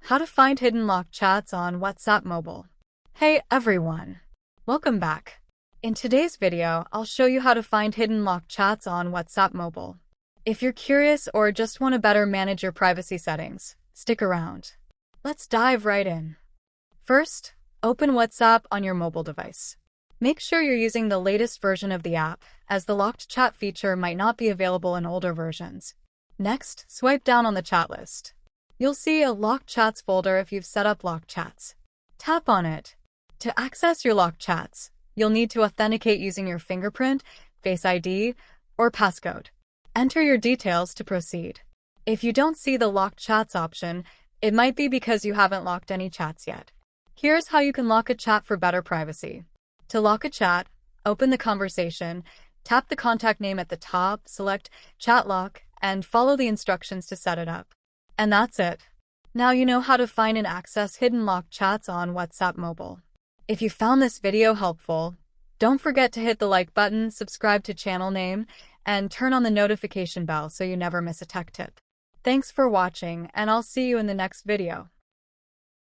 How to find hidden locked chats on WhatsApp mobile. Hey everyone! Welcome back. In today's video, I'll show you how to find hidden locked chats on WhatsApp mobile. If you're curious or just want to better manage your privacy settings, stick around. Let's dive right in. First, open WhatsApp on your mobile device. Make sure you're using the latest version of the app, as the locked chat feature might not be available in older versions. Next, swipe down on the chat list. You'll see a Locked Chats folder if you've set up locked chats. Tap on it. To access your locked chats, you'll need to authenticate using your fingerprint, Face ID, or passcode. Enter your details to proceed. If you don't see the Locked Chats option, it might be because you haven't locked any chats yet. Here's how you can lock a chat for better privacy. To lock a chat, open the conversation, tap the contact name at the top, select Chat Lock, and follow the instructions to set it up. And that's it. Now you know how to find and access hidden locked chats on WhatsApp mobile. If you found this video helpful, don't forget to hit the like button, subscribe to channel name, and turn on the notification bell so you never miss a tech tip. Thanks for watching, and I'll see you in the next video.